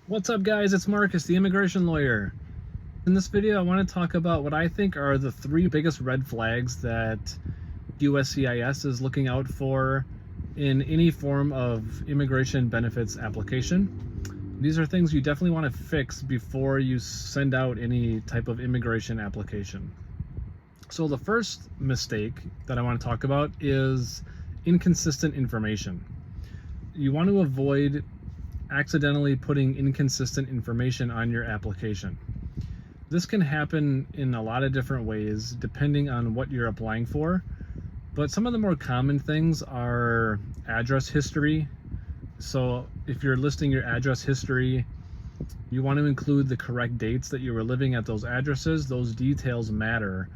What's up guys, it's Marcus, the immigration lawyer. In this video I want to talk about what I think are the three biggest red flags that USCIS is looking out for in any form of immigration benefits application. These are things you definitely want to fix before you send out any type of immigration application. So the first mistake that I want to talk about is inconsistent information. You want to avoid accidentally putting inconsistent information on your application. This can happen in a lot of different ways depending on what you're applying for, but some of the more common things are address history. So if you're listing your address history, you want to include the correct dates that you were living at those addresses. Those details matter,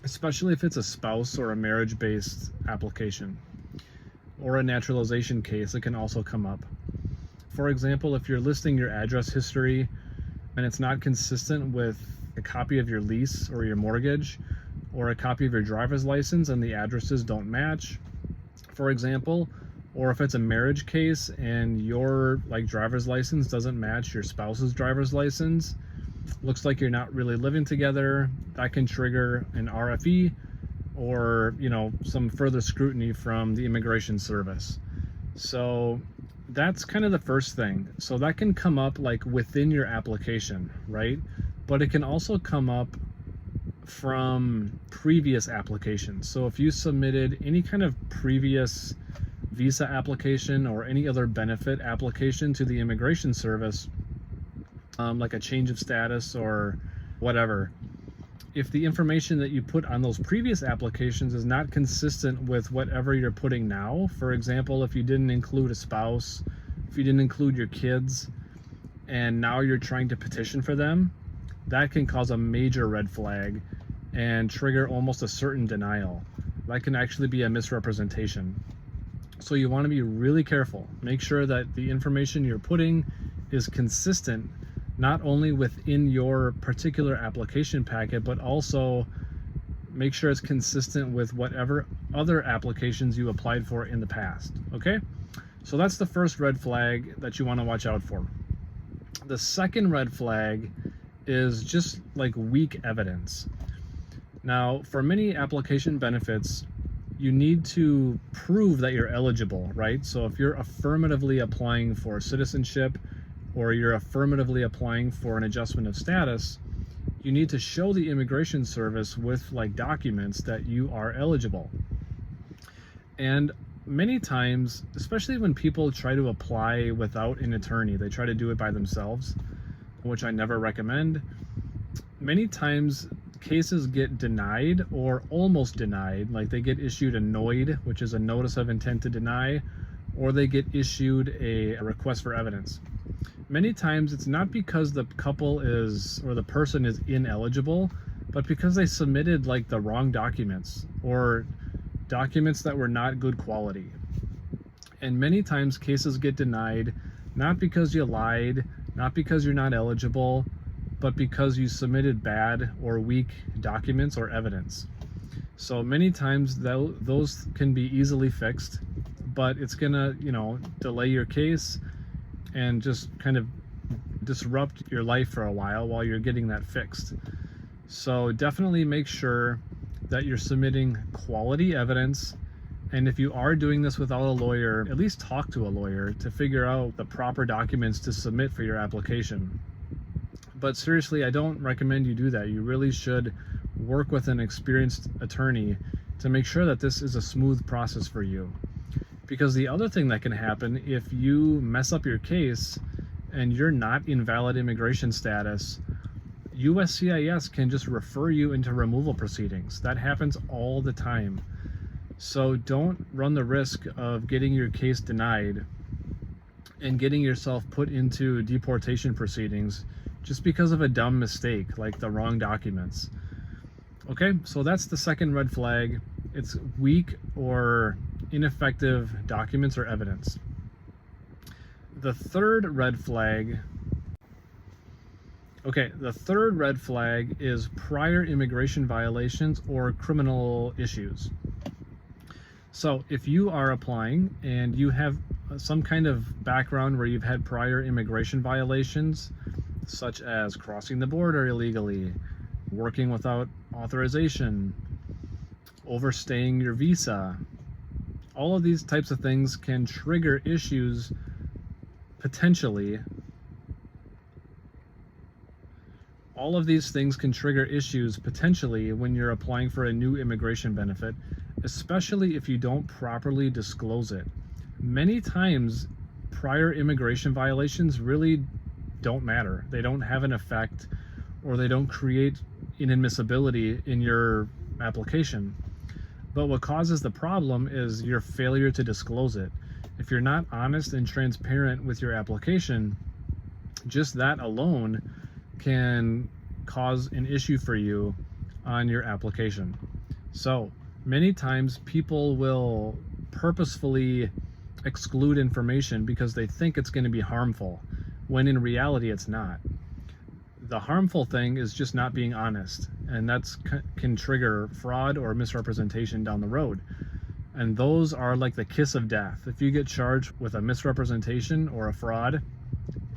especially if it's a spouse or a marriage-based application or a naturalization case. It can also come up. For example, if you're listing your address history and it's not consistent with a copy of your lease or your mortgage or a copy of your driver's license and the addresses don't match, for example, or if it's a marriage case and your driver's license doesn't match your spouse's driver's license, looks like you're not really living together, that can trigger an RFE or some further scrutiny from the immigration service. So that's kind of the first thing. So that can come up within your application, right? But it can also come up from previous applications. So if you submitted any kind of previous visa application or any other benefit application to the immigration service, like a change of status or whatever, if the information that you put on those previous applications is not consistent with whatever you're putting now, for example, if you didn't include a spouse, if you didn't include your kids, and now you're trying to petition for them, that can cause a major red flag and trigger almost a certain denial. That can actually be a misrepresentation. So you want to be really careful. Make sure that the information you're putting is consistent, not only within your particular application packet, but also make sure it's consistent with whatever other applications you applied for in the past, okay? So that's the first red flag that you want to watch out for. The second red flag is just weak evidence. Now, for many application benefits, you need to prove that you're eligible, right? So if you're affirmatively applying for citizenship, or you're affirmatively applying for an adjustment of status, you need to show the immigration service with documents that you are eligible. And many times, especially when people try to apply without an attorney, they try to do it by themselves, which I never recommend. Many times cases get denied or almost denied, they get issued a NOID, which is a notice of intent to deny, or they get issued a request for evidence. Many times it's not because the couple is, or the person is ineligible, but because they submitted the wrong documents or documents that were not good quality. And many times cases get denied, not because you lied, not because you're not eligible, but because you submitted bad or weak documents or evidence. So many times those can be easily fixed, but it's gonna, delay your case and just kind of disrupt your life for a while you're getting that fixed. So definitely make sure that you're submitting quality evidence. And if you are doing this without a lawyer, at least talk to a lawyer to figure out the proper documents to submit for your application. But seriously, I don't recommend you do that. You really should work with an experienced attorney to make sure that this is a smooth process for you. Because the other thing that can happen, if you mess up your case and you're not in valid immigration status, USCIS can just refer you into removal proceedings. That happens all the time. So don't run the risk of getting your case denied and getting yourself put into deportation proceedings just because of a dumb mistake, like the wrong documents. Okay, so that's the second red flag. It's weak or ineffective documents or evidence. The third red flag is prior immigration violations or criminal issues. So if you are applying and you have some kind of background where you've had prior immigration violations, such as crossing the border illegally, working without authorization, overstaying your visa. All of these types of things can trigger issues potentially. All of these things can trigger issues potentially when you're applying for a new immigration benefit, especially if you don't properly disclose it. Many times, prior immigration violations really don't matter. They don't have an effect, or they don't create inadmissibility in your application. But what causes the problem is your failure to disclose it. If you're not honest and transparent with your application, just that alone can cause an issue for you on your application. So many times people will purposefully exclude information because they think it's going to be harmful, when in reality it's not. The harmful thing is just not being honest, and that's can trigger fraud or misrepresentation down the road. And those are like the kiss of death. If you get charged with a misrepresentation or a fraud,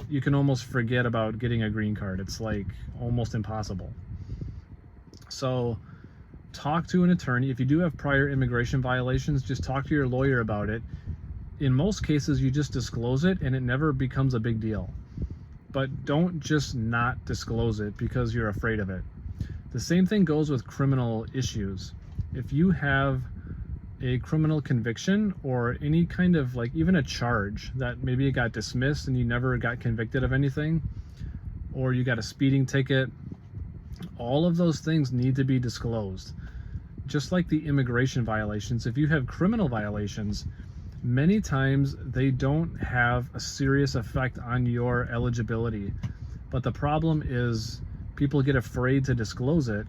you can almost forget about getting a green card. It's like almost impossible. So talk to an attorney. If you do have prior immigration violations, just talk to your lawyer about it. In most cases, you just disclose it and it never becomes a big deal. But don't just not disclose it because you're afraid of it. The same thing goes with criminal issues. If you have a criminal conviction or any kind of, like, even a charge that maybe it got dismissed and you never got convicted of anything, or you got a speeding ticket, all of those things need to be disclosed. Just like the immigration violations, if you have criminal violations, many times they don't have a serious effect on your eligibility. But the problem is people get afraid to disclose it,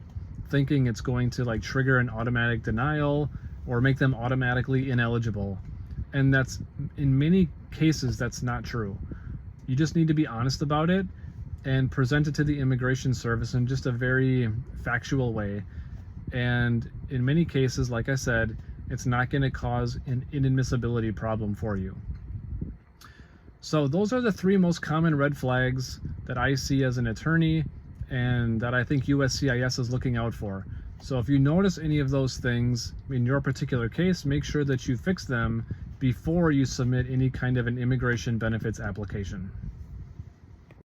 thinking it's going to like trigger an automatic denial or make them automatically ineligible. And that's, in many cases, that's not true. You just need to be honest about it and present it to the immigration service in just a very factual way. And in many cases, like I said, it's not going to cause an inadmissibility problem for you. So those are the three most common red flags that I see as an attorney and that I think USCIS is looking out for. So if you notice any of those things in your particular case, make sure that you fix them before you submit any kind of an immigration benefits application.